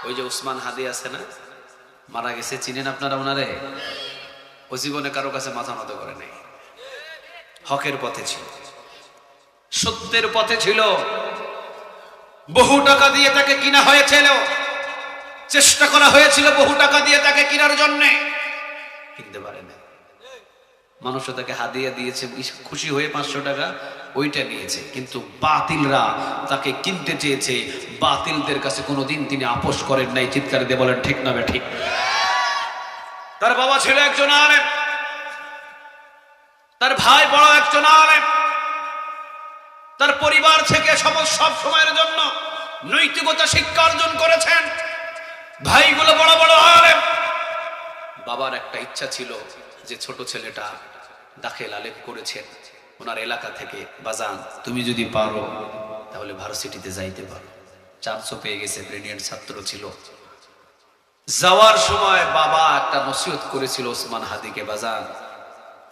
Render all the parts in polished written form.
ওই যে উসমান হাদি আছে না, মারা গেছে, চিনেন আপনারা ওনারে? ও জীবনে কারো কাছে মাথা নত করে নাই। হকের পথে ছিল, সত্যের পথে ছিল। বহু টাকা দিয়ে তাকে কিনা হয়েছিল, চেষ্টা করা হয়েছিল বহু টাকা দিয়ে তাকে কেনার জন্য, কিনতে পারে না। মানুষও তাকে হাদিয়া দিয়েছে, খুশি হয়ে 500 টাকা ওইটা নিয়েছে, কিন্তু বাতিলরা তাকে কিনতে চেয়েছে। বাতিলদের কাছে কোনোদিন তিনি আপোষ করেন নাই। চিৎকার দিয়ে বলেন ঠিক না ঠিক? তার বাবা ছিল একজন আলেম, তার ভাই বড় একজন আলেম, তার পরিবার থেকে সব সময়ের জন্য নৈতিকতা শিক্ষা অর্জন করেছেন। ভাইগুলো বড় বড় আলেম। বাবার একটা ইচ্ছা ছিল যে ছোট ছেলেটা দাখিল আলেম করেছেন ওনার এলাকা থেকে, বাজান তুমি যদি পারো তাহলে ভার্সিটিতে যাইতে পারো। চান্সও পেয়ে গেছে, ব্রিলিয়ান্ট ছাত্র ছিল। যাওয়ার সময় বাবা একটা নসিহত করেছিল ওসমান হাদিকে, বাজান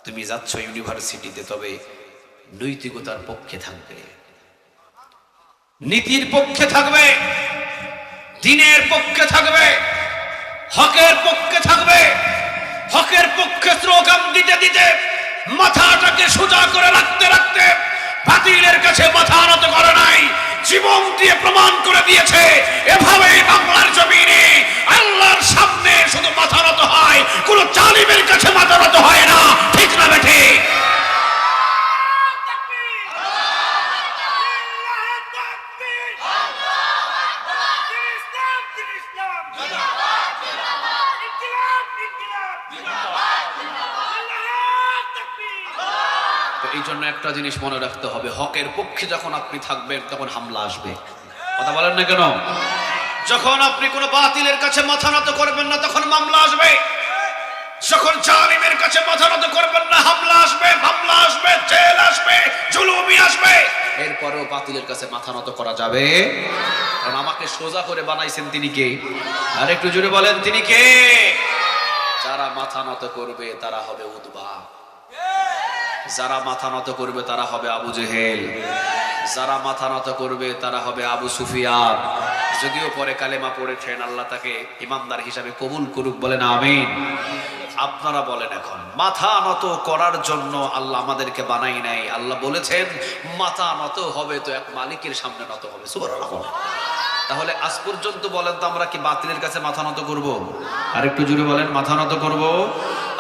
তুমি যাচ্ছ ইউনিভার্সিটিতে, তবে নৈতিকতার পক্ষে থাকবে, নীতির পক্ষে থাকবে, দ্বীনের পক্ষে থাকবে, হকের পক্ষে থাকবে। হকের পক্ষে স্লোগান দিতে দিতে, মাথাটাকে সোজা করে রাখতে রাখতে বাতিলের কাছে মাথা নত করে নাই, জীবন দিয়ে প্রমাণ করে দিয়েছে। এভাবেই বাংলার জমিনে আল্লাহর সামনে শুধু মাথা নত হয়, কোন জালিমের কাছে মাথা নত হয় না। ঠিক না বেঠি? এই জন্য একটা জিনিস মনে রাখতে হবে, হকের পক্ষে যখন আপনি থাকবেন তখন হামলা আসবে। কথা বলেন না কেন? যখন আপনি কোন বাতিলের কাছে মাথা নত করবেন না তখন মামলা আসবে। যখন জালিমের কাছে মাথা নত করবেন না, হামলা আসবে, মামলা আসবে, জেল আসবে, জুলুমি আসবে। এরপরেও বাতিলের কাছে মাথা নত করা যাবে, কারণ আমাকে সোজা করে বানাইছেন তিনি কে? আর একটু জোরে বলেন তিনি কে? যারা মাথা নত করবে তারা হবে উতবা, যারা মাথা নত করবে তারা হবে আবু জেহেল, যারা মাথা নত করবে তারা হবে আবু সুফিয়ান। যদিও পরে কালেমা পড়েছেন, আল্লাহ তাকে ইমানদার হিসাবে কবুল করুক, বলেন আমিন। আপনারা বলেন, এখন মাথা নত করার জন্য আল্লাহ আমাদেরকে বানাই নাই। আল্লাহ বলেছেন মাথা নত হবে তো এক মালিকের সামনে নত হবে। সুবহানাল্লাহ। তাহলে আজ পর্যন্ত বলেন তো আমরা কি বাতিলের কাছে মাথা নত করব? আর একটু জোরে বলেন, মাথা নত করব?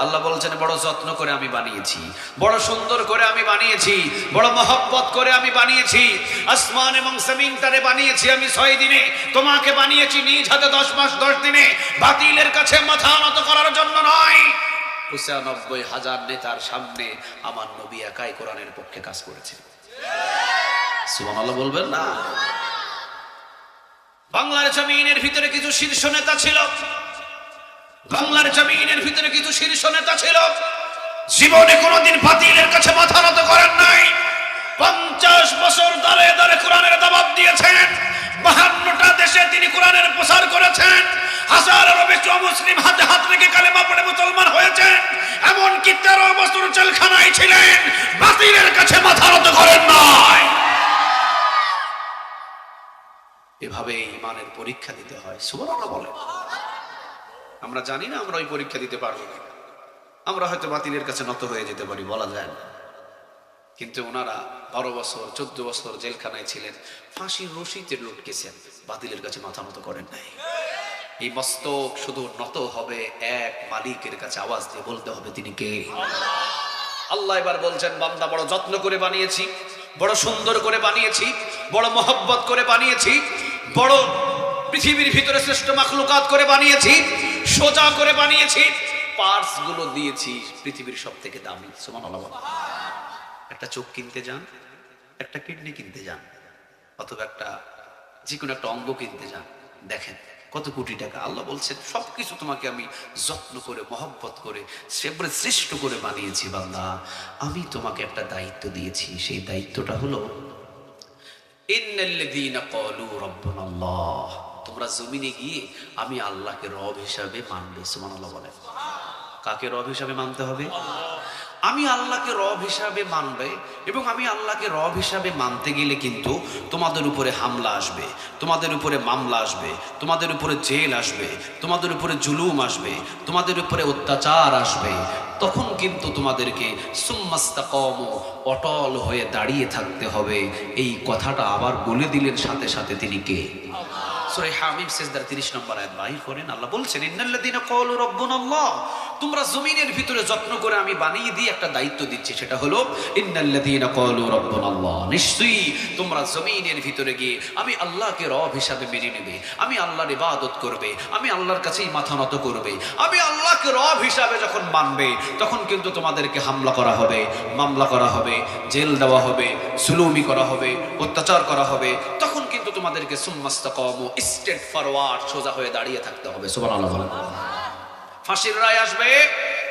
আল্লাহ বলছেন বড় যত্ন করে আমি বানিয়েছি, বড় সুন্দর করে আমি বানিয়েছি, বড় মহব্বত করে আমি বানিয়েছি। আসমান এবং জমিন তারে বানিয়েছি আমি 6 দিনে, তোমাকে বানিয়েছি নিজ হাতে 10 মাস 10 দিনে। বাতিলের কাছে মাথা নত করার জন্য নয়। ৯৫,০০০ নেতার সামনে আমার নবী একাই কোরআনের পক্ষে কাজ করেছে। সুবহানাল্লাহ বলবেন না? বাংলার জমিনের ভিতরে কিছু শীর্ষ নেতা ছিল, বাংলার জমিনের ভিতরে কিছু শীর্ষ নেতা ছিল, জীবনে কোনোদিন বাতিলের কাছে মাথা নত করেন নাই। 50 বছর দলে দলে কোরআনের দাওয়াত দিয়েছেন, 52টা দেশে তিনি কোরআনের প্রচার করেছেন। হাজারেরও বেশি মুসলিম হাতে হাত রেখে কালেমা পড়ে মুসলমান হয়েছেন। এমনকি 13 বছর জেলখানায় ছিলেন, বাতিলের কাছে মাথা নত করেন নাই। এভাবে ইমানের পরীক্ষা দিতে হয়। সুবহানাল্লাহ বলেন। আমরা জানি না আমরা ওই পরীক্ষা দিতে পারবো না, আমরা হয়তো বাতিলের কাছে নত হয়ে যেতে পারি, বলা যায় না। কিন্তু ওনারা 12 বছর 14 বছর জেলখানায় ছিলেন, ফাঁসির রশিতে লটকেছেন, বাতিলের কাছে মাথা নত করেন নাই। এই মস্তক শুধু নত হবে এক মালিকের কাছে, আওয়াজ দিয়ে বলতে হবে তিনি কে? আল্লাহ এবার বলছেন, বান্দা বড় যত্ন করে বানিয়েছি, বড় সুন্দর করে বানিয়েছি, বড় মহব্বত করে বানিয়েছি, বড় পৃথিবীর ভিতরে শ্রেষ্ঠ মাখলুকাত করে বানিয়েছি, সোজা করে বানিয়েছি, পার্টস গুলো দিয়েছি পৃথিবীর সব থেকে দামি। সুবহানাল্লাহ। একটা চোখ কিনতে যান, একটা কিডনি কিনতে যান, অথবা একটা যে কোনো একটা অঙ্গ কিনতে যান, দেখেন কত কোটি টাকা। আল্লাহ বলছেন সবকিছু তোমাকে আমি যত্ন করে মহব্বত করে সেবারে শ্রেষ্ঠ করে বানিয়েছি। বান্দা আমি তোমাকে একটা দায়িত্ব দিয়েছি, সেই দায়িত্বটা হলো ইন্নাল্লাযীনা ক্বালু রাব্বুনাল্লাহ, তোমরা জমিনে গিয়ে আমি আল্লাহকে রব হিসাবে মানবে। সুবহানাল্লাহ বলেন। কাকে রব হিসাবে মানতে হবে? আমি আল্লাহকে রব হিসাবে মানবে, এবং আমি আল্লাহকে রব হিসাবে মানতে গেলে কিন্তু তোমাদের উপরে হামলা আসবে, তোমাদের উপরে মামলা আসবে, তোমাদের উপরে জেল আসবে, তোমাদের উপরে জুলুম আসবে, তোমাদের উপরে অত্যাচার আসবে। তখন কিন্তু তোমাদেরকে সুম্মাস্তাকামু, অটল হয়ে দাঁড়িয়ে থাকতে হবে। এই কথাটা আবার বলে দিলেন সাথে সাথে তিনি কে? সূরা হামিম সিজদার 30 নম্বর আয়াত বাহির করেন। আল্লাহ বলছেন, ইন্নাল্লাযীনা ক্বালু রাব্বুনাল্লাহ, তোমরা জমিনের ভিতরে যত্ন করে আমি বানিয়ে দিয়ে একটা দায়িত্ব দিচ্ছি, সেটা হলো ইন্নাল্লাযীনা ক্বালু রাব্বুনাল্লাহ, নিশ্চয়ই তোমরা জমিনের ভিতরে গিয়ে আমি আল্লাহকে রব হিসাবে মেনে নেবে, আমি আল্লাহর ইবাদত করবে, আমি আল্লাহর কাছেই মাথা নত করবে। আমি আল্লাহকে রব হিসাবে যখন মানবে, তখন কিন্তু তোমাদেরকে হামলা করা হবে, মামলা করা হবে, জেল দেওয়া হবে, জুলুমি করা হবে, অত্যাচার করা হবে। তখন কিন্তু তোমাদেরকে সুম্মাস্তাকামু, স্ট্রেট ফরওয়ার্ড, সোজা হয়ে দাঁড়িয়ে থাকতে হবে। সুবহানাল্লাহ বলেন। ফাঁসির রায় আসবে,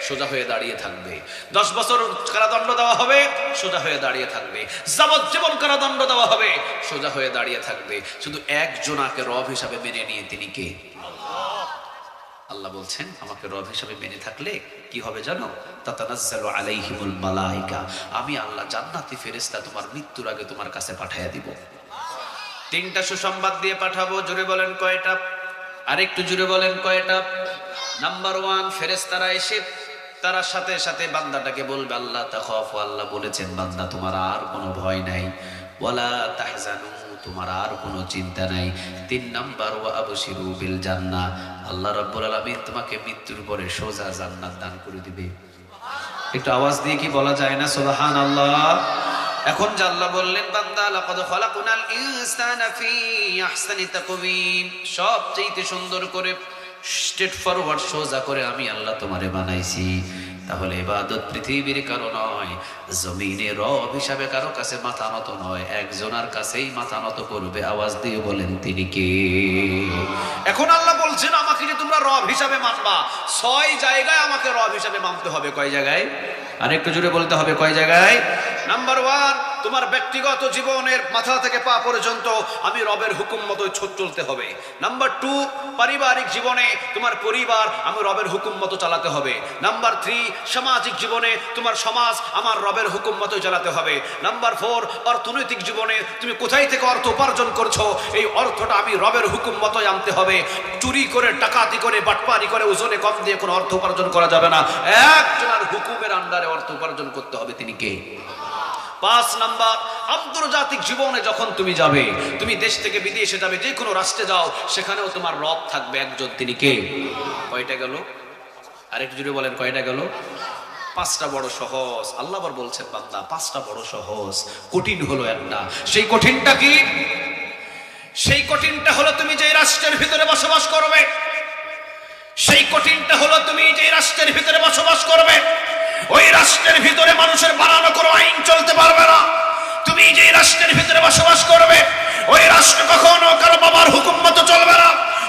সোজা হয়ে দাঁড়িয়ে থাকবে। 10 বছর কারাদণ্ড দেওয়া হবে, সোজা হয়ে দাঁড়িয়ে থাকবে। যাবজ্জীবন কারাদণ্ড দেওয়া হবে, সোজা হয়ে দাঁড়িয়ে থাকবে। শুধু একজনাকে রব হিসাবে মেনে নিয়ে, তিনি কে? আল্লাহ বলছেন, আমাকে রব হিসাবে মেনে থাকলে কি হবে জানো? তাতানাজ্জালু আলাইহিমুল মালাইকা, আমি আল্লাহ জান্নাতি ফেরেশতা তোমার মৃত্যুর আগে তোমার কাছে পাঠিয়ে দিব। 3টা সুসংবাদ দিয়ে পাঠাবো। জোরে বলেন কয়টা? আরেকটু জোরে বলেন কয়টা? নাম্বার 1, ফেরেশতারা এসে তারা সাথে সাথে বান্দাটাকে বলবে, আল্লাহ তাখাফু, আল্লাহ বলেছেন বান্দা তোমার আর কোনো ভয় নাই, ওয়ালা তাহজানু, তোমার আর কোনো চিন্তা নাই। 3 নাম্বার, ওয়া আবশিরু বিল জান্নাহ, আল্লাহ রাব্বুল আলামিন তোমাকে মৃত্যুর পরে সোজা জান্নাত দান করে দিবে। একটু আওয়াজ দিয়ে কি বলা যায় না সুবহানাল্লাহ? এখন যে আল্লাহ বললেন, বান্দা লাকাদ খালাকনাল ইনসানা ফি আহসানি তাকওয়িম, সবচেয়ে সুন্দর করে স্ট্রেট ফরওয়ার্ড, সোজা করে আমি আল্লাহ তোমারে বানাইছি। তাহলে ইবাদত পৃথিবীর কারো নয়, জমিনে রব হিসাবে কারো কাছে মাথা নত নয়, একজনের কাছেই মাথা নত করবে। আওয়াজ দিয়ে বলেন তিনি কে? এখন আল্লাহ বলছেন, আমাকে যে তোমরা রব হিসাবে মানবা, 6 জায়গায় আমাকে রব হিসাবে মানতে হবে। কয় জায়গায়? আর একটু জোরে বলতে হবে, কয় জায়গায়? নাম্বার 1, তোমার ব্যক্তিগত জীবনের মাথা থেকে পা পর্যন্ত আমি রবের হুকুম মতোই চলতে হবে। নাম্বার 2, পারিবারিক জীবনে তোমার পরিবার আমি রবের হুকুম মতো চালাতে হবে। নাম্বার 3, সামাজিক জীবনে তোমার সমাজ আমার রবের হুকুম মতোই চালাতে হবে। নাম্বার 4, অর্থনৈতিক জীবনে তুমি কোথায় থেকে অর্থ উপার্জন করছো, এই অর্থটা আমি রবের হুকুম মতোই আনতে হবে। চুরি করে, ডাকাতি করে, বাটপারি করে, ওজনে কম দিয়ে কোনো অর্থ উপার্জন করা যাবে না। একজনের হুকুমের আন্ডারে অর্থ উপার্জন করতে হবে, তিনি কে? 5 নাম্বার, আন্তর্জাতিক জীবনে যখন তুমি যাবে, তুমি দেশ থেকে বিদেশে যাবে, যে কোনো রাষ্ট্রে যাও, সেখানেও তোমার রব থাকবে একজন, তিনি কে? কয়টা গেল? আরেকটু জুড়ে বলেন, কয়টা গেল? 5টা বড় সহজ। আল্লাহ আবার বলছেন, বান্দা 5টা বড় সহজ, কঠিন হলো একটা। সেই কঠিনটা কি? সেই কঠিনটা হলো তুমি যে রাষ্ট্রের ভিতরে বসবাস করবে, সেই কঠিনটা হলো তুমি যে রাষ্ট্রের ভিতরে বসবাস করবে, ওই রাষ্ট্রের ভিতরে মানুষের বানানো কোনো আইন চলতে পারবে না। তুমি যে রাষ্ট্রের ভিতরে বসবাস করবে, ওই রাষ্ট্র কখনো কারো বাবার হুকুম মতো চলবে না।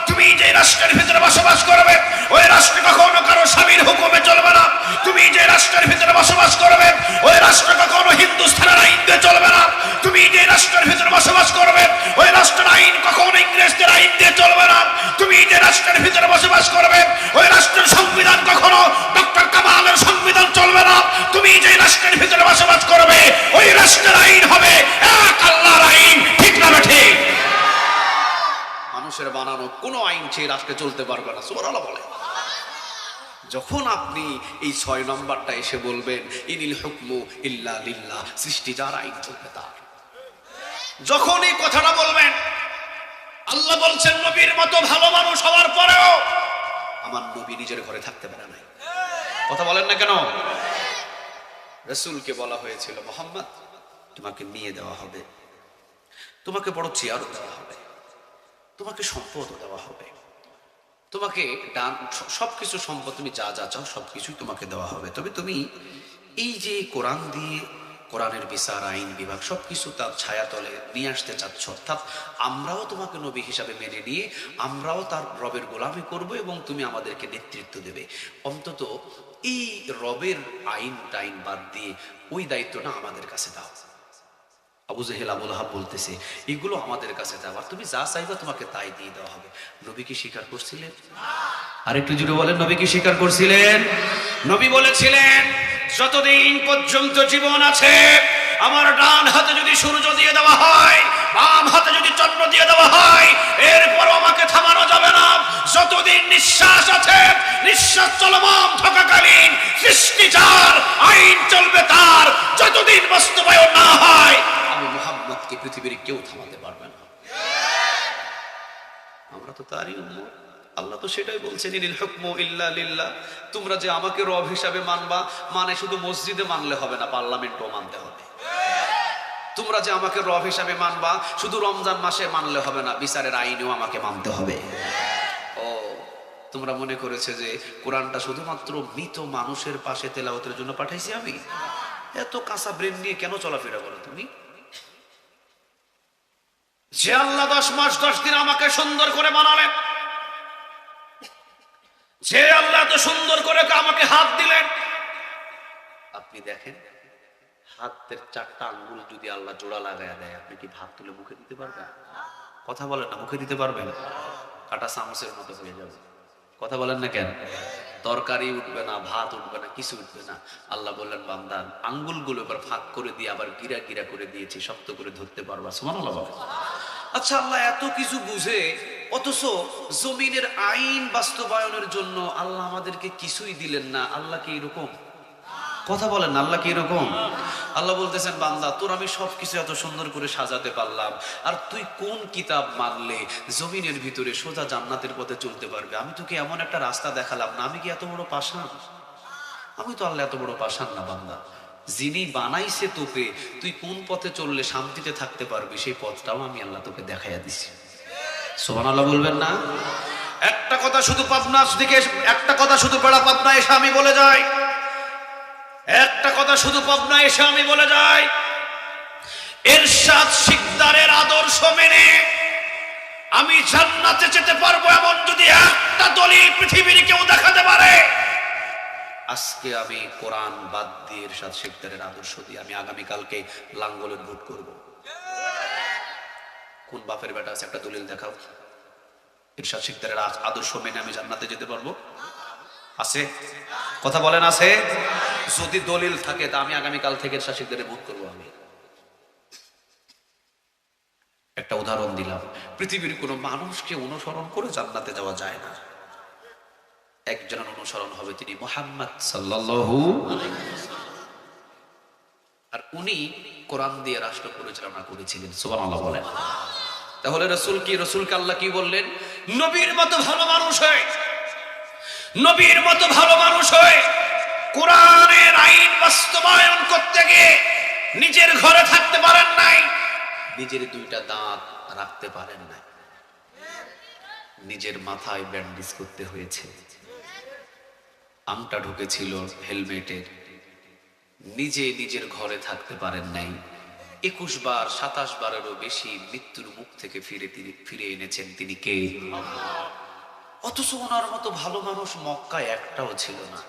তুমি যে রাষ্ট্রের ভিতরে বসবাস করবে, ওই রাষ্ট্র কখনো কারো স্বামীর হুকুমে চলবে না। তুমি যে রাষ্ট্রের ভিতরে বসবাস করবে, ওই রাষ্ট্র কখনো হিন্দুস্তানের আইন দিয়ে চলবে না। তুমি যে রাষ্ট্রের ভিতরে বসবাস করবে, ওই রাষ্ট্রের আইন কখনো ইংরেজদের আইন দিয়ে চলবে না। তুমি যে রাষ্ট্রের ভিতরে বসবাস করবে, ওই রাষ্ট্রের সংবিধান কখনো ডক্টর কামালের সংবিধান চলবে না। তুমি যে রাষ্ট্রের ভিতরে বসবাস করবে, ওই রাষ্ট্রের আইন হবে এক আল্লাহর আইন। ঠিক না ঠিক? মানুষের বানানো কোনো আইন সেই রাষ্ট্রে চলতে পারবে না। সুবহানাল্লাহ বলে। যখন আপনি এই 6 নম্বরটা এসে বলবেন, ইনিল হুকমু ইল্লা লিল্লাহ, সৃষ্টি যার, আইন চলবে তার। যখন এই কথাটা বলবেন, আল্লাহ বলছেন, নবীর মতো ভালো মানুষ হওয়ার পরেও আমার নবী নিজের ঘরে থাকতে পারে না। কথা বলেন না কেন? রাসূলকে বলা হয়েছিল, মুহাম্মদ তোমাকে নিয়ে দেওয়া হবে, তোমাকে বড় চেয়ারও দেওয়া হবে, তোমাকে সম্পদও দেওয়া হবে, তোমাকে ডান সবকিছু সম্পদ, তুমি যা যা চাও সবকিছুই তোমাকে দেওয়া হবে। তবে তুমি এই যে কোরআন দিয়ে, কোরআনের বিচার, আইন বিভাগ সবকিছু তার ছায়াতলে নিয়ে আসতে চাচ্ছ, অর্থাৎ আমরাও তোমাকে নবী হিসাবে মেনে নিয়ে আমরাও তার রবের গোলামি করব এবং তুমি আমাদেরকে নেতৃত্ব দেবে। অন্তত এই রবের আইন টাইন বাদ দিয়ে ওই দায়িত্বটা আমাদের কাছে দাও। আবু জেহেল, আবু লাহাব বলতেছে, এগুলো আমাদের কাছে দাও, আর তুমি যা চাইবা তোমাকে তাই দিয়ে দেওয়া হবে। নবী কি স্বীকার করছিলেন? আর একটু জুড়ে বলেন, নবী কি স্বীকার করছিলেন? নবী বলেছিলেন, যতদিন পর্যন্ত জীবন আছে, আমার ডান হাতে যদি সূর্য দিয়ে দেওয়া হয়, বাম হাতে যদি চন্দ্র দিয়ে দেওয়া হয়, এরপরও আমাকে থামানো যাবে না। যতদিন নিঃশ্বাস আছে, নিঃশ্বাস চলমান থাকাকালীন সৃষ্টি যার, আইন চলবে তার। যতদিন বাস্তবায়ন না হয়, আমি মুহাম্মদকে পৃথিবীর কেউ থামাতে পারবে না। আমরা তো তারই উম্মত। আল্লাহ তো সেটাই বলছেন, ইনিল হুকমু ইল্লা লিল্লাহ। তোমরা যে আমাকে রব হিসাবে মানবা, মানে শুধু মসজিদে মানলে হবে না, পার্লামেন্টও মানতে হবে। তোমরা যে আমাকে রব হিসাবে মানবা, শুধু রমজান মাসে মানলে হবে না, বিচারের আইনেও আমাকে মানতে হবে। ও, তোমরা মনে করেছে যে কোরআনটা শুধুমাত্র মৃত মানুষের পাশে তেলাওয়াতের জন্য পাঠাইছি আমি? এত কাঁচা ব্রেন নিয়ে কেন চলাফেরা করো তুমি? যে আল্লাহ 10 মাস 10 দিন আমাকে সুন্দর করে বানালেন, যে আল্লাহ এত সুন্দর করে আমাকে হাত দিলেন, আপনি দেখেন হাতের 4টা আঙ্গুল যদি আল্লাহ জোড়া লাগায় দেয়, আপনি কি ভাত তুলে মুখে দিতে পারবেন? কথা বলেন না, মুখে দিতে পারবেন? কাটা চামচের মতো হয়ে যাবে। কথা বলেন না কেন? তরকারি উঠবে না, ভাত উঠবে না, কিছু উঠবে না। আল্লাহ বললেন, বান্দার আঙ্গুলগুলো এবার ফাঁক করে দিয়ে আবার গিরা গিরা করে দিয়েছি, শক্ত করে ধরতে পারবা। সুবহানাল্লাহ বলেন। আচ্ছা, আল্লাহ এত কিছু বুঝে, অথচ জমিনের আইন বাস্তবায়নের জন্য আল্লাহ আমাদেরকে কিছুই দিলেন না। আল্লাহ কি এরকম? কথা বলেন, আল্লাহ কি এরকম? আল্লাহ বলতেছেন, বান্দা তোর আমি সবকিছু এত সুন্দর করে সাজাতে পারলাম, আর তুই কোন কিতাব মানলে জমিনের ভিতরে সোজা জান্নাতের পথে চলতে পারবে? আমি তোকে এমন একটা রাস্তা দেখালাম না, আমি কি এত বড় পাষাণ? আমি তো আল্লাহ এত বড় পাষাণ না বান্দা। যিনি বানাইছে তোকে, তুই কোন পথে চললে শান্তিতে থাকতে পারবি, সেই পথটাও আমি আল্লাহ তোকে দেখাইয়া দিছি। সুবহানাল্লাহ বলবেন না? একটা কথা শুধু পাবনা দিকে, একটা কথা শুধু বেড়া পাবনা এসে আমি বলে যাই, একটা কথা শুধু পাবনা এসে আমি বলে যাই, এরশাদ শিকদারের আদর্শ মেনে আমি জান্নাতে যেতে পারবো এমন যদি একটা দলিল পৃথিবীর কেউ দেখাতে পারে, আজকে আমি কোরআন বাদ দিয়ে এরশাদ শিকদারের আদর্শ দিয়ে আমি আগামীকালকে লাঙ্গলের ভোট করব। কোন বাপের বেটা আছে একটা দলিল দেখাও, এরশাদ শিকদারের আদর্শ মেনে আমি জান্নাতে যেতে পারবো? আছে? কথা বলেন, আছে? যদি দলিল থাকে তা আমি আগামীকাল থেকে এরশাদ শিকদারে ভোট করবো। আমি একটা উদাহরণ দিলাম, পৃথিবীর কোন মানুষকে অনুসরণ করে জান্নাতে যাওয়া যায় না। একজনের অনুসরণ হবে, তিনি মুহাম্মদ সাল্লাল্লাহু আলাইহি ওয়াসাল্লাম। আর উনি কোরআন দিয়ে রাষ্ট্র পরিচালনা করেছিলেন। সুবহানাল্লাহ বলেন। তাহলে রাসূল কি, রাসূলকে আল্লাহ কি বললেন? নবীর মতো ভালো মানুষ হয়, নবীর মতো ভালো মানুষ হয় কোরআনের আইন বাস্তবায়ন করতে গিয়ে নিজের ঘরে থাকতে পারেন নাই, নিজের 2টা দাঁত রাখতে পারেন নাই, নিজের মাথায় ব্যান্ডেজ করতে হয়েছে, আংটা ঢুকেছিল হেলমেটের, নিজে নিজের ঘরে থাকতে পারেন নাই। 21 বার 27 বারেরও বেশি মৃত্যুর মুখ থেকে ফিরে এনেছেন তিনি কে? অথচ ওনার মতো ভালো মানুষ মক্কায় একটাও ছিল না।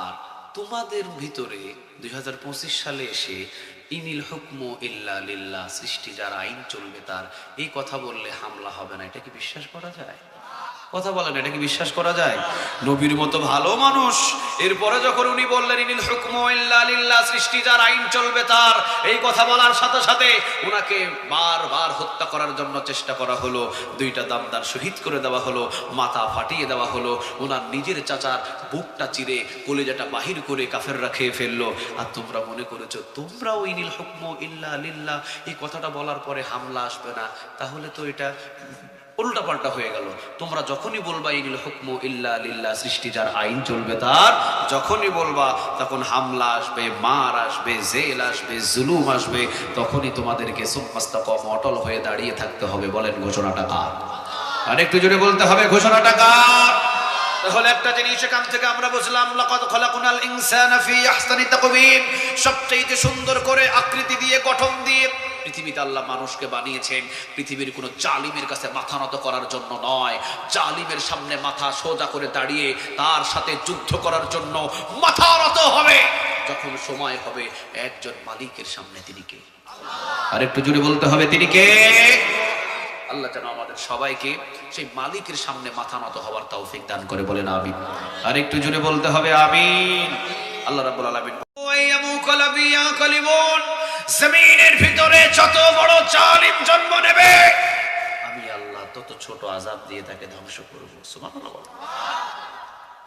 আর তোমাদের ভিতরে 2025 সালে এসে ইনিল হুকমু ইল্লা লিল্লাহ, সৃষ্টি যার, আইন চলবে তার, এই কথা বললে হামলা হবে না, এটা কি বিশ্বাস করা যায়? কথা বলেন, এটা কি বিশ্বাস করা যায়? নবীর মতো ভালো মানুষ, এরপরে যখন উনি বললেন ইনিল হুকমু ইল্লা লিল্লাহ, সৃষ্টি যার, আইন চলবে তার, এই কথা বলার সাথে সাথে ওনাকে বারবার হত্যা করার জন্য চেষ্টা করা হলো, 2টা দামদার শহীদ করে দেওয়া হলো, মাথা ফাটিয়ে দেওয়া হলো, ওনার নিজের চাচার বুকটা চিরে কলিজাটা বাহির করে কাফেররা খেয়ে ফেললো। আর তোমরা মনে করেছো তোমরাও ইনিল হুকমু ইল্লা লিল্লাহ এই কথাটা বলার পরে হামলা আসবে না? তাহলে তো এটা উল্টা পাল্টা হয়ে গেল। তোমরা যখনই বলবা ইনিল হুকমু ইল্লা লিল্লাহ, সৃষ্টি যার, আইন চলবে তার, যখনই বলবা তখন হামলা আসবে, মার আসবে, জেল আসবে, জুলুম আসবে, তখনই তোমাদেরকে সুম্মাস্তাকাম, অটল হয়ে দাঁড়িয়ে থাকতে হবে। বলেন ঘোষণাটা কার? আর একটু জোরে বলতে হবে, ঘোষণাটা কার? তাহলে একটা জিনিস এখান থেকে আমরা বুঝলাম, লাকাদ খালাকনাল ইনসানা ফি আহসানি তাকওয়িম, সবচেয়ে সুন্দর করে আকৃতি দিয়ে, গঠন দিয়ে পৃথিবীতে আল্লাহ মানুষকে বানিয়েছেন। পৃথিবীর কোনো জালিমের কাছে মাথা নত করার জন্য নয়, জালিমের সামনে মাথা সোজা করে দাঁড়িয়ে তার সাথে যুদ্ধ করার জন্য মাথা নত হবে যখন সময় হবে একজন মালিকের সামনে। তিনি কে? আর একটু জোরে বলতে হবে, তিনি কে? আল্লাহ যেন আমাদের সবাইকে সেই মালিকের সামনে মাথা নত হওয়ার তৌফিক দান করে। বলেন আমিন। আর একটু জোরে বলতে হবে আমিন। আল্লাহ রাব্বুল আলামিন ইয়ামুকালাবি ইয়াকালিবুন, জমিনের ভিতরে যত বড় জালিম জন্ম নেবে আমি আল্লাহ তত ছোট আযাব দিয়ে তাকে ধ্বংস করব। সুবহানাল্লাহ।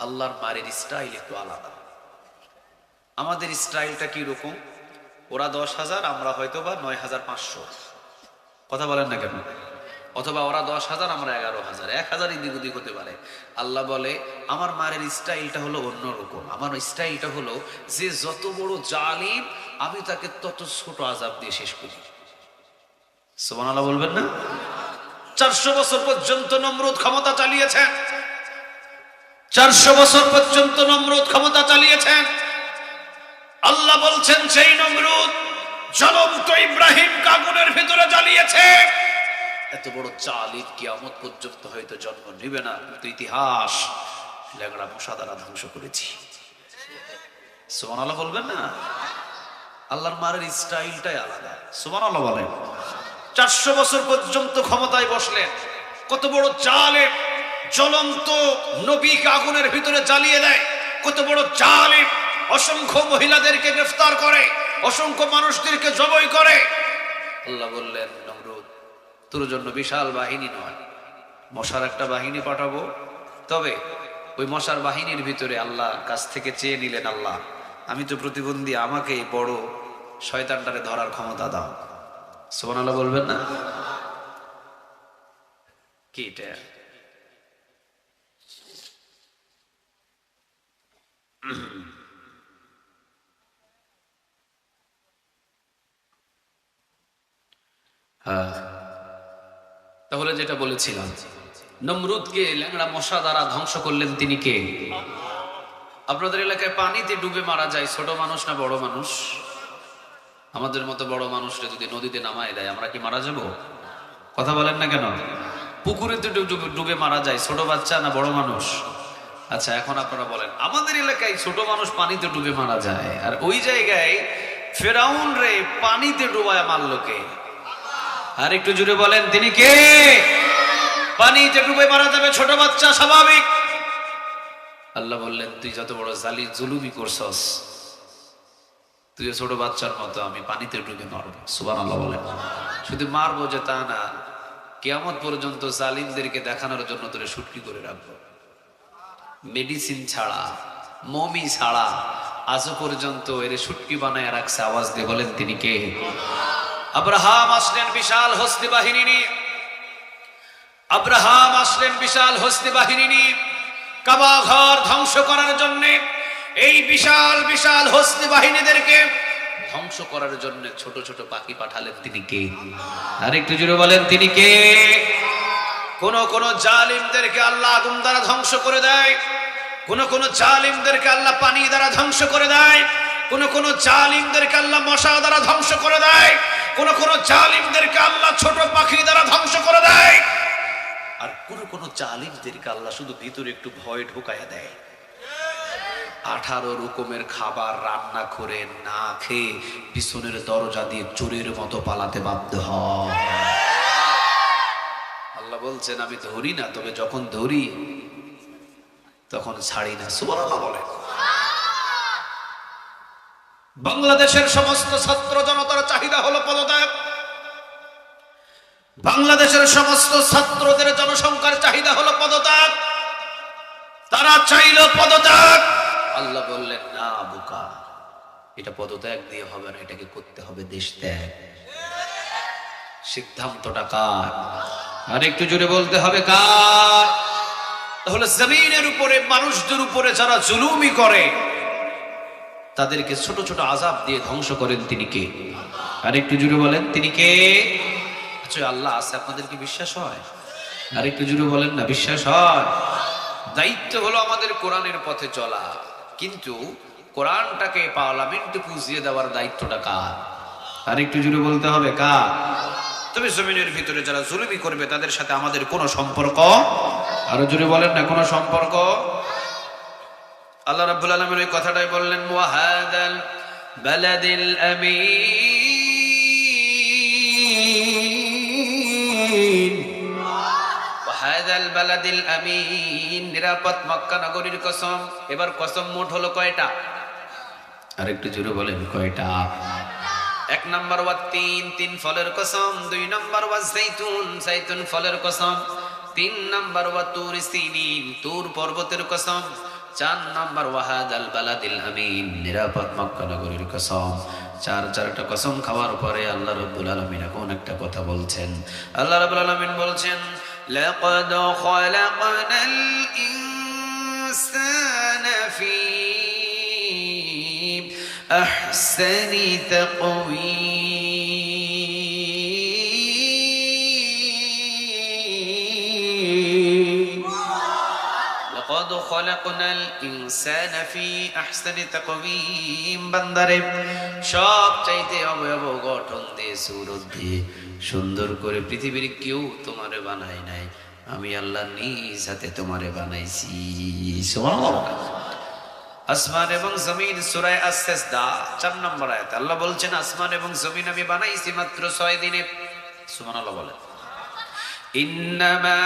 আল্লাহর মারের স্টাইল একটু আলাদা। আমাদের স্টাইলটা কি রকম? ওরা 10,000, আমরা হয়তো বা 9,500। কথা বলেন না কেন? অথবা ওরা 10,000, আমরা 11,000, 1,000 এদিক ওদিক হতে পারে। আল্লাহ বলে আমার মারের স্টাইলটা হলো অন্যরকম। আমার স্টাইলটা হলো যে যত বড় জালিম আমি তাকে তত ছোট আযাব দিয়ে শেষ করি। সুবহানাল্লাহ বলবেন না? 400 বছর পর্যন্ত নমরুদ ক্ষমতা চালিয়েছেন। 400 বছর পর্যন্ত নমরুদ ক্ষমতা চালিয়েছেন। আল্লাহ বলছেন সেই নমরুদ জ্বলন্ত ইব্রাহিম আগুনের ভিতরে জ্বালিয়েছে। এত বড় জালিম কিয়ামত পর্যন্ত হয়তো জন্ম নেবে না, কিন্তু ইতিহাস ল্যাংড়া মশা দ্বারা ধ্বংস করেছি। সুবহানাল্লাহ বলবেন না? আল্লাহর মারের স্টাইলটাই আলাদা। সুবহানাল্লাহ বলেন। 400 বছর পর্যন্ত ক্ষমতায় বসলেন। কত বড় জালেম, জ্বলন্ত নবীকে আগুনের ভিতরে জ্বালিয়ে দেয়। কত বড় জালেম, অসংখ্য মহিলাদেরকে গ্রেফতার করে, অসংখ্য মানুষদেরকে জবাই করে। আল্লাহ বললেন নমরুদ তোর জন্য বিশাল বাহিনী নয়, মশার একটা বাহিনী পাঠাবো। তবে ওই মশার বাহিনীর ভিতরে আল্লাহ কাছ থেকে চেয়ে নিলেন, আল্লাহ আমি তো প্রতিবন্ধী, আমাকে বড় শয়তানটারে ধরার ক্ষমতা দাও। সুবহানাল্লাহ বলবেন না? কি এটা? তাহলে যেটা বলেছিলাম, নমরুদকে ল্যাংড়া মশা দ্বারা ধ্বংস করলেন তিনি কে? আপনাদের এলাকায় পানিতে ডুবে মারা যায় ছোট মানুষ না বড় মানুষ? আমাদের মতো বড় মানুষরা যদি নদীতে নামায় দেয় আমরা কি মারা যাব? কথা বলেন না কেন? পুকুরেতে ডুবে মারা যায় ছোট বাচ্চা না বড় মানুষ? আচ্ছা এখন আপনারা বলেন, আমাদের এলাকায় ছোট মানুষ পানিতে ডুবে মারা যায়, আর ওই জায়গায় ফেরাউন রে পানিতে ডুবায় মারলো কে? আর একটু জুড়ে বলেন তিনি কে? পানিতে ডুবে মারা যাবে ছোট বাচ্চা, স্বাভাবিক। আল্লাহ বললেন তুই যত বড় জুলুমি করছস, তুই ছোট বাচ্চার মতো আমি পানিতে ডুবে মারবো। সুবহানাল্লাহ বলেন। শুধু মারবো যে তা না, কিয়ামত পর্যন্ত জালিমদেরকে দেখানোর জন্য তোরে শুটকি করে রাখবো। মেডিসিন ছাড়া, মমি ছাড়া আজও পর্যন্ত এর শুটকি বানায় রাখছে। আওয়াজ দিয়ে বলেন তিনি কে? আব্রাহাম আসলেন বিশাল হস্তি বাহিনী নিয়ে। আব্রাহাম আসলেন বিশাল হস্তি বাহিনী নিয়ে কাবা ঘর ধ্বংস করার জন্য। এই বিশাল বিশাল হস্তি বাহিনীদেরকে ধ্বংস করার জন্য ছোট ছোট পাখি পাঠালেন তিনি কে? আর একটু জোরে বলেন তিনি কে? কোন কোন জালিমদেরকে আল্লাহ আগুন দ্বারা ধ্বংস করে দেয়, কোন কোন জালিমদেরকে আল্লাহ পানি দ্বারা ধ্বংস করে দেয়, কোন কোন জালিমদেরকে আল্লাহ মশা দ্বারা ধ্বংস করে দেয়, কোন কোন জালিমদেরকে আল্লাহ ছোট পাখি দ্বারা ধ্বংস করে দেয়, আর কোন কোন জালিমদেরকে আল্লাহ শুধু ভিতরে একটু ভয় ঢুকাইয়া দেয়। 18 রকমের খাবার রান্না করে না খেয়ে পিছনের দরজা দিয়ে চোরের মতো পালাতে বাধ্য হয়। আল্লাহ বলছেন আমি ধরি না, তবে যখন ধরি তখন ছাড়ি না। সুবহানাল্লাহ বলে। বাংলাদেশের সমস্ত ছাত্র জনতার চাহিদা হলো পদত্যাগ। বাংলাদেশের সমস্ত ছাত্রদের জনসংখ্যার চাহিদা হলো পদত্যাগ। তারা চাইল পদত্যাগ। আল্লাহ বললেন না বোকা, এটা পদত্যাগ দিয়ে হবে না, এটাকে করতে হবে দেশ ত্যাগ। সিদ্ধান্তটা কার? আর একটু জোরে বলতে হবে কার? তাহলে জমিনের উপরে মানুষদের উপরে যারা জুলুমি করে তাদেরকে ছোট ছোট আযাব দিয়ে ধ্বংস করেন তিনি কে? আর একটু জোরে বলেন তিনি কে? আচ্ছা আল্লাহ আছে, আপনাদের কি বিশ্বাস হয়? আর একটু জোরে বলেন না বিশ্বাস হয়? দায়িত্ব হলো আমাদের কোরআনের পথে চলা, কিন্তু কোরআনটাকে পার্লামেন্টে পুজিয়ে দেওয়ার দায়িত্বটা কার? আর একটু জোরে বলতে হবে কার? তবে জমিনের ভিতরে যারা জুলুমি করবে তাদের সাথে আমাদের কোনো সম্পর্ক, আরো জোরে বলেন না কোনো সম্পর্ক। আল্লাহ রাব্বুল আলামিন এই কথাটাই বললেন ওয়াহাদাল বালাদিল আমিন, ওয়াহাদাল বালাদিল আমিন, নিরাপদ মক্কা নগরীর কসম। এবার কসম মোট হলো কয়টা? আর একটু জোরে বলেন কয়টা? এক নাম্বার ওয়া তিন, তিন ফলের কসম। দুই নাম্বার ওয়া জাইতুন, জাইতুন ফলের কসম। তিন নাম্বার ওয়া তুর সিনিন, তুর পর্বতের কসম। চার নাম্বার ওয়া হাদাল বালাদিল আমিন, নিরাপদ মক্কা নগরীর কসম। চারটা কসম খাওয়ার পরে আল্লাহ রাব্বুল আলামিন এখন একটা কথা বলছেন। আল্লাহ রাব্বুল আলামিন বলছেন, লাকাদ খালাকনাল ইনসানা ফি আহসানি তাকওয়ীম। লাকাদ খালাকনাল ইনসানা ফি আহসানি তাকওয়ীম। বান্দারে সব চাইতে অবয়ব গঠন দিয়ে, সূরত দিয়ে সুন্দর করে পৃথিবীর কেউ তোমারে বানায় নাই, আমি আল্লাহ নিজ হাতে তোমারে বানাইছি। সুবহানাল্লাহ। আসমান এবং জমিন, সূরা আস-সাজদা 4 নম্বর আয়াত আল্লাহ বলছেন, আসমান এবং জমিন আমি বানাইছি মাত্র 6 দিনে। সুবহানাল্লাহ বলেন। ইন্নামা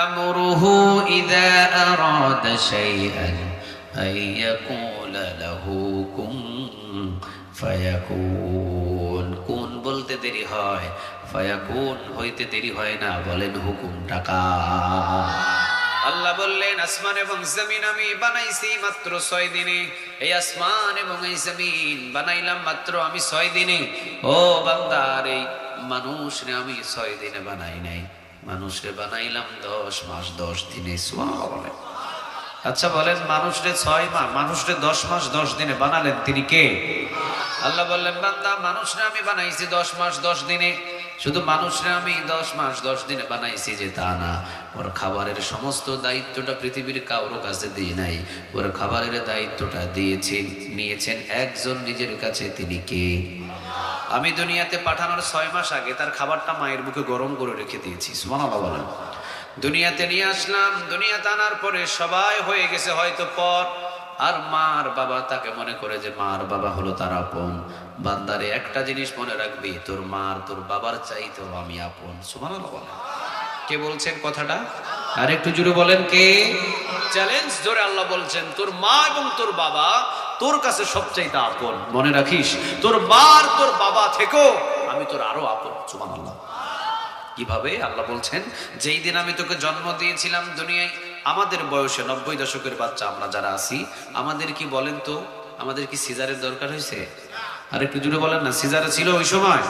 আমরুহু ইযা আরাদা শাইআন আইয়াকুলা লাহু কুন ফায়াকুন। কুন বলতে দেরি হয়, ফায়াকুন হইতে দেরি হয় না। বলেন হুকুম টাকা। আল্লাহ বললেন, আসমান এবং জমিন আমি বানাইছি মাত্র 6 দিনে। এই আসমান এবং এই জমিন বানাইলাম মাত্র আমি 6 দিনে। ও বান্দার, এই মানুষরে আমি 6 দিনে বানাই নাই, মানুষরে বানাইলাম 10 মাস 10 দিনে। সুবহানাল্লাহ। আচ্ছা বলেন, মানুষরে 6 মাস, মানুষরে 10 মাস 10 দিনে বানালেন তিনি কে? আল্লাহ বললেন, বান্দা মানুষরে আমি বানাইছি 10 মাস 10 দিনে। শুধু মানুষরে আমি 10 মাস 10 দিনে বানাইছি যে তা না, ওর খাবারের সমস্ত দায়িত্বটা পৃথিবীর কারোর কাছে দিয়ে নাই। ওর খাবারের দায়িত্বটা দিয়েছেন, নিয়েছেন একজন নিজের কাছে। তিনি কে? আমি দুনিয়াতে পাঠানোর 6 মাস আগে তার খাবারটা মায়ের মুখে গরম করে রেখে দিয়েছি। সুবহানাল্লাহ বলেন। দুনিয়াতে নিয়ে আসলাম, দুনিয়াতে আনার পরে সবাই হয়ে গেছে হয়তো পর, আর মার বাবা তাকে মনে করে যে মার বাবা হলো তার আপন। বান্দারে একটা জিনিস মনে রাখবি, তোর মার তোর বাবার চাইতেও আমি আপন। সুবহানাল্লাহ বলেন। কে বলছেন কথাটা? আর একটু জোরে বলেন কে? চ্যালেঞ্জ ধরে আল্লাহ বলছেন, তোর মা এবং তোর বাবা তোর কাছে সবচাইতে আপন। মনে রাখিস, তোর মার তোর বাবা থেকেও আমি তোর আরো আপন। সুবহানাল্লাহ। কিভাবে? আল্লাহ বলছেন, যেই দিন আমি তোকে জন্ম দিয়েছিলাম দুনিয়ায়, আমাদের বয়সে 90 দশকের বাচ্চা আমরা যারা আছি, আমাদের কি বলেন তো, আমাদের কি সিজারের দরকার হয়েছে? আর একটু জুড়ে বলেন না। সিজার ছিল ওই সময়?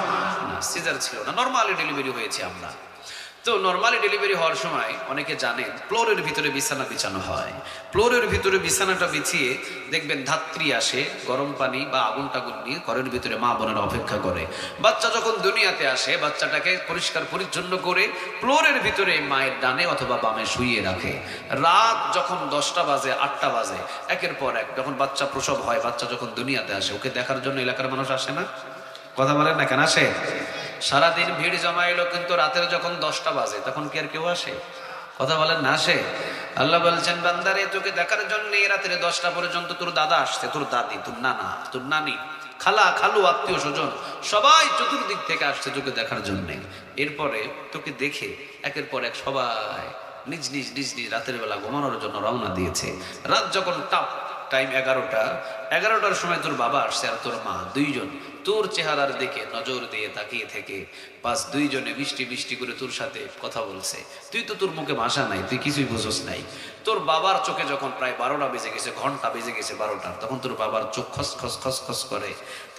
না, সিজার ছিল না, নরমালি ডেলিভারি হয়েছে আমরা। তো নরমালি ডেলিভারি হওয়ার সময় অনেকে জানেন ফ্লোরের ভিতরে বিছানা বিছানো হয়। ফ্লোরের ভিতরে বিছানাটা বিছিয়ে দেখবেন ধাত্রী আসে গরম পানি বা আগুন টাগুন নিয়ে ঘরের ভিতরে মা বোনেরা অপেক্ষা করে। বাচ্চা যখন দুনিয়াতে আসে, বাচ্চাটাকে পরিষ্কার পরিচ্ছন্ন করে ফ্লোরের ভিতরে মায়ের ডানে অথবা বামে শুইয়ে রাখে। রাত যখন 10টা বাজে 8টা বাজে, একের পর এক যখন বাচ্চা প্রসব হয়, বাচ্চা যখন দুনিয়াতে আসে, ওকে দেখার জন্য এলাকার মানুষ আসে না? কথা বলেন না কেন আসে? সারাদিন ভিড় জমাইলো, কিন্তু রাতের যখন 10টা বাজে তখন কি আর কেউ আসে? কথা বলেন না আসে? আল্লাহ বলছেন, বান্দারে তোকে দেখার জন্য রাতের 10টা পর্যন্ত তোর দাদা আসছে, তোর দাদি, তোর নানা, তোর নানি, খালা, খালু, আত্মীয় স্বজন সবাই চতুর্দিক থেকে আসছে তোকে দেখার জন্য। এরপরে তোকে দেখে একের পর এক সবাই নিজ নিজ নিজ নিজ রাতের বেলা ঘুমানোর জন্য রওনা দিয়েছে। রাত যখন টাইম 11টার সময় তোর বাবা আসছে আর তোর মা, দুইজন তোর চেহারার দিকে নজর দিয়ে তাকিয়ে থেকে বাস দুইজনে মিষ্টি মিষ্টি করে তোর সাথে কথা বলছে। তুই তো, তোর মুখে ভাষা নাই, তুই কিছুই বুঝোস নাই। তোর বাবার চোখে যখন প্রায় 12টা বেজে গেছে, ঘন্টা বেজে গেছে 12টা, তখন তোর বাবার চোখ খস খস খস খস করে।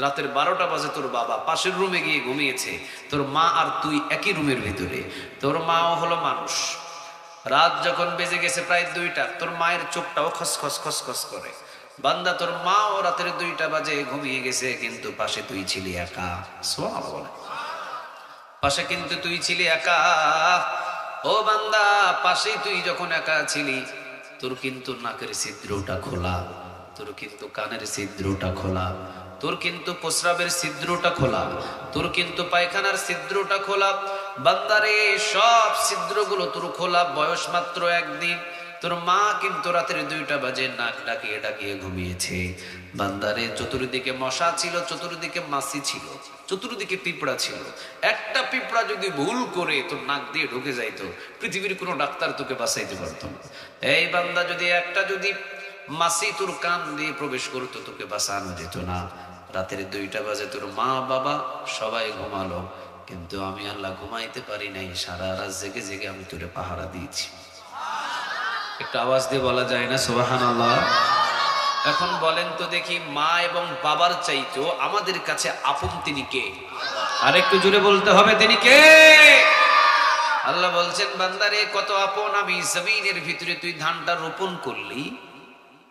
রাতের 12টা বাজে তোর বাবা পাশের রুমে গিয়ে ঘুমিয়েছে। তোর মা আর তুই একই রুমের ভিতরে। তোর মাও হলো মানুষ। রাত যখন বেজে গেছে প্রায় 2টা, তোর মায়ের চোখটাও খস খস খস খস করে। বান্দা, তোর মা ও রাতের 2টা বাজে ঘুমিয়ে গেছে, কিন্তু পাশে তুই ছিলি একা। সুবহানাল্লাহ বলে। পাশে কিন্তু তুই ছিলি একা। ও বান্দা, পাশে তুই যখন একা ছিলি, তোর কিন্তু নাকের ছিদ্রটা খোলা, তোর কিন্তু কানের ছিদ্রটা খোলা, তোর কিন্তু প্রস্রাবের ছিদ্রটা খোলা, তোর কিন্তু পায়খানার ছিদ্রটা খোলা। বান্দারে, সব ছিদ্রগুলো তোর খোলা। বয়স মাত্র 1 দিন। তোর মা কিন্তু রাতের 2টা বাজে নাক ডাকিয়ে ডাকিয়ে ঘুমিয়েছে। বান্দারে, চতুর্দিকে মশা ছিল, চতুর্দিকে মাছি ছিল, চতুর্দিকে পিঁপড়া ছিল। একটা পিঁপড়া যদি ভুল করে তোর নাক দিয়ে ঢুকে যাইতো, পৃথিবীর কোনো ডাক্তার তোকে বাঁচাইতে পারতো না। এই বান্দা, যদি একটা যদি মাসি তোর কান দিয়ে প্রবেশ করতো, তোকে বাঁচানো যেত না। রাতের 2টা বাজে তোর মা বাবা সবাই ঘুমালো, কিন্তু আমি আল্লাহ ঘুমাইতে পারি নাই, সারা রাত জেগে জেগে আমি তোরে পাহারা দিয়েছি। একটু আওয়াজ দিয়ে বলা যায় না সুবহানাল্লাহ? এখন বলেন তো দেখি, মা এবং বাবার চাইতো আমাদের কাছে আপন তিনি কে? আর একটু জোরে বলতে হবে, তিনি কে? আল্লাহ বলছেন, বান্দারে কত আপন আমি। জমিনের ভিতরে তুই ধানটা রোপণ করলি,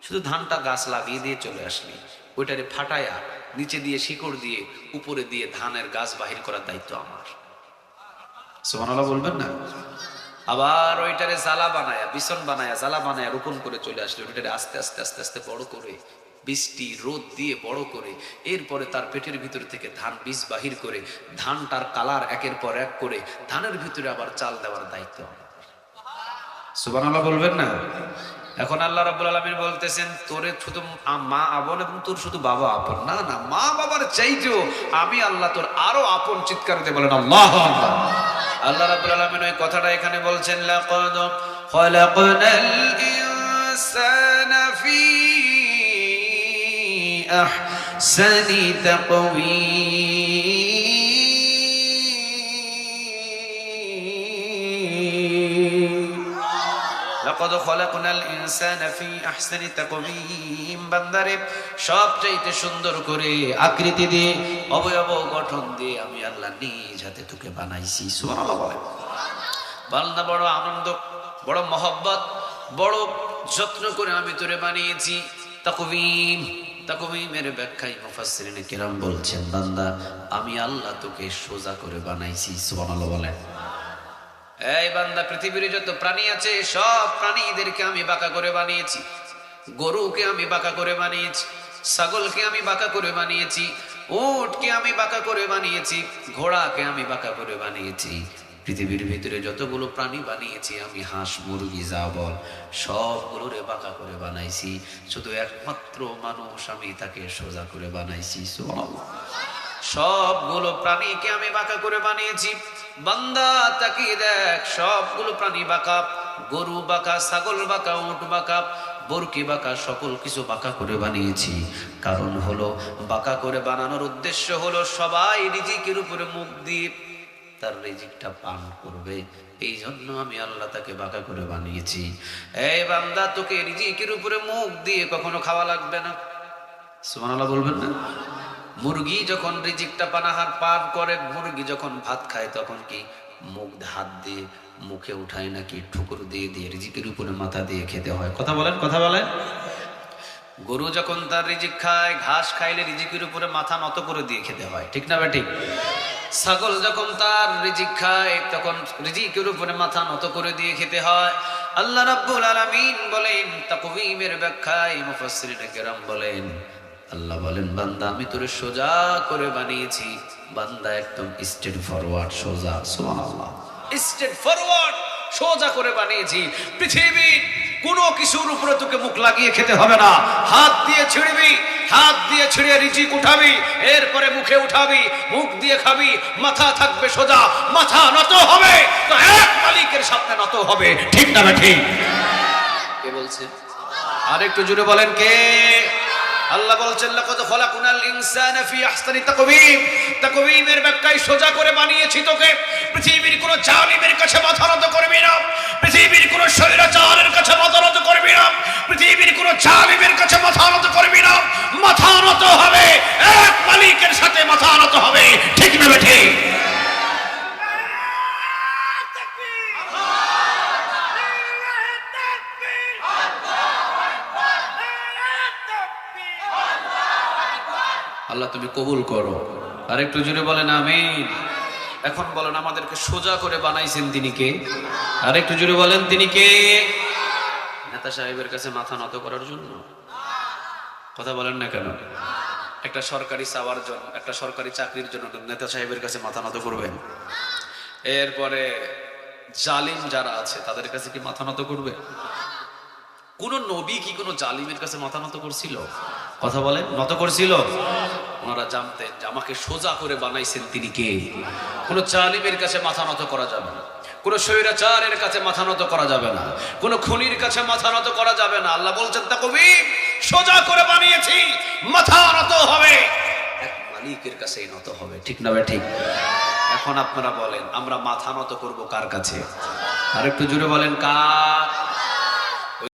শুধু ধানটা গাছ লাগিয়ে দিয়ে চলে আসলি, ওইটারে ফাটায়া নিচে দিয়ে শিকড় দিয়ে উপরে দিয়ে ধানের গাছ বাহির করার দায়িত্ব আমার। সুবহানাল্লাহ বলবেন না? আবার ওইটারে জ্বালা বানায়া, বিছন বানায়া, জ্বালা বানায়া রোপণ করে চলে আসলে ওইটারে আস্তে আস্তে আস্তে আস্তে বড় করে বৃষ্টি রোদ দিয়ে বড় করে এরপরে তার পেটের ভিতর থেকে ধান বীজ বাহির করে ধানটার কালার একের পর এক করে ধানের ভিতরে আবার চাল দেওয়ার দায়িত্ব। সুবহানাল্লাহ বলবেন না? এখন আল্লাহ রাব্বুল আলামিন বলতেছেন, তোরে শুধু মা আপন এবং তোর শুধু বাবা আপন না, না, মা বাবার চাইতেও আমি আল্লাহ তোর আরো আপন। চিৎকার দিয়ে বলেন আল্লাহু আকবার। আল্লাহ রাব্বুল আলামিন ওই কথাটা এখানে বলছেন, লাকাদ খালাকনাল ইনসানা ফি আহসানি তাকওয়ীম। লাকাদ খালাকনাল ইনসানা ফি আহসানি তাকওয়ীম। বান্দারে সবচাইতে সুন্দর করে আকৃতি দিয়ে অবয়ব গঠন দিয়ে আমি আল্লাহ নিজ হাতে তোকে বানাইছি। সুবহানাল্লাহ বলেন। বান্দা বড় আনন্দ, বড় মহব্বত, বড় যত্ন করে আমি তোরে বানিয়েছি। তাকওয়ীম, তাকওয়ীমের ব্যাখ্যায় মুফাসসিরিনে কিরাম বলছেন, বান্দা আমি আল্লাহ তোকে সোজা করে বানাইছি। সুবহানাল্লাহ বলেন। এই বান্দা, পৃথিবীর যত প্রাণী আছে সব প্রাণীদেরকে আমি বাঁকা করে বানিয়েছি। গরুকে আমি বাঁকা করে বানিয়েছি, ছাগলকে আমি বাঁকা করে বানিয়েছি, উটকে আমি বাঁকা করে বানিয়েছি, ঘোড়াকে আমি বাঁকা করে বানিয়েছি। পৃথিবীর ভিতরে যতগুলো প্রাণী বানিয়েছি আমি, হাঁস মুরগি যা বল সবগুলোরে বাঁকা করে বানাইছি। শুধু একমাত্র মানুষ আমি তাকে সোজা করে বানাইছি। সুবহানাল্লাহ। সবগুলো প্রাণীকে আমি বাঁকা করে বানিয়েছি। বান্দা তাকিয়ে দেখ, সবগুলো প্রাণী বাঁকা, গরু বাঁকা, ছাগল বাঁকা, উট বাঁকা, বরকি বাঁকা, সকল কিছু বাঁকা করে বানিয়েছি। কারণ হলো, বাঁকা করে বানানোর উদ্দেশ্য হলো সবাই রিজিকের উপরে মুখ দিয়ে তার রিজিকটা পান করবে, এই জন্য আমি আল্লাহ তাকে বাঁকা করে বানিয়েছি। এই বান্দা, তোকে রিজিকের উপরে মুখ দিয়ে কখনো খাওয়া লাগবে না। সুবহানাল্লাহ বলবেন না? মুরগি যখন রিজিকটা পানাহার পান করে, মুরগি যখন ভাত খায় তখন কি মুখ হাত দিয়ে মুখে উঠায় নাকি ঠুকুর দিয়ে দিয়ে রিজিকের উপরে মাথা দিয়ে খেতে হয়? কথা বলেন, কথা বলেন। গরু যখন তার রিজিক খায়, ঘাস খাইলে রিজিকের উপরে মাথা নত করে দিয়ে খেতে হয়, ঠিক না বেঠিক? ছাগল যখন তার রিজিক খায় তখন রিজিকের উপরে মাথা নত করে দিয়ে খেতে হয়। আল্লাহ রাব্বুল আলামিন বলেন, তাকওয়ীমের ব্যাখ্যায় মুফাসসিরিনে কেরাম বলেন, আল্লাহ বলেন, বান্দা আমি তোরে সোজা করে বানিয়েছি। বান্দা একদম স্ট্রেট ফরওয়ার্ড, সোজা। সুবহানাল্লাহ। স্ট্রেট ফরওয়ার্ড, সোজা করে বানিয়েছি। পৃথিবীর কোনো কিছুর উপরে তোকে মুখ লাগিয়ে খেতে হবে না। হাত দিয়ে ছিড়বি, হাত দিয়ে ছিড়ে রিজিক উঠাবি, এরপরে মুখে উঠাবি, মুখ দিয়ে খাবি, মাথা থাকবে সোজা, মাথা নত হবে তো এক মালিকের সামনে নত হবে, ঠিক না ঠিক? কে বলছে? আর একটু জোরে বলেন, কে? আল্লাহ বলছেন, লাকাদ খালাকনাল ইনসানা ফি আহসানি তাকওয়ীম। তাকওয়ীমের ব্যাখ্যায় সোজা করে বানিয়েছি তোকে। পৃথিবীর কোন জালিমের কাছে মাথা নত করবি না, পৃথিবীর কোন স্বৈরাচারের কাছে মাথা নত করবি না, পৃথিবীর কোন জালিমের কাছে মাথা নত করবি না। মাথা নত হবে এক মালিকের সাথে, মাথা নত হবে, ঠিক না বেঠি? আল্লাহ তুমি কবুল করো। আর একটু জোরে বলেন আমিন। এখন বলেন, আমাদেরকে সোজা করে বানাইছেন তিনি কে? আর একটু জোরে বলেন, তিনি কে? নেতা সাহেবের কাছে মাথা নত করার জন্য? কথা বলেন না কেন? একটা সরকারি চাওয়ার জন্য, একটা সরকারি চাকরির জন্য নেতা সাহেবের কাছে মাথা নত করবেন? এরপরে জালিম যারা আছে তাদের কাছে কি মাথা নত করবে? কোন নবী কি কোন জালিমের কাছে মাথা নত করছিল? কথা বলেন, নত করছিল? ওনারা জানতেন যে আমাকে সোজা করে বানাইছেন তিনি কে। কোন জালিমের কাছে মাথা নত করা যাবে না, কোন স্বৈরাচারের কাছে মাথা নত করা যাবে না, কোন খুনির কাছে মাথা নত করা যাবে না। আল্লাহ বলছেন তাকবীর, সোজা করে বানিয়েছি, মাথা নত হবে এক মালিকের কাছেই নত হবে। ঠিক না ভাই? ঠিক। এখন আপনারা বলেন আমরা মাথা নত করব কার কাছে? আর একটু জোরে বলেন কার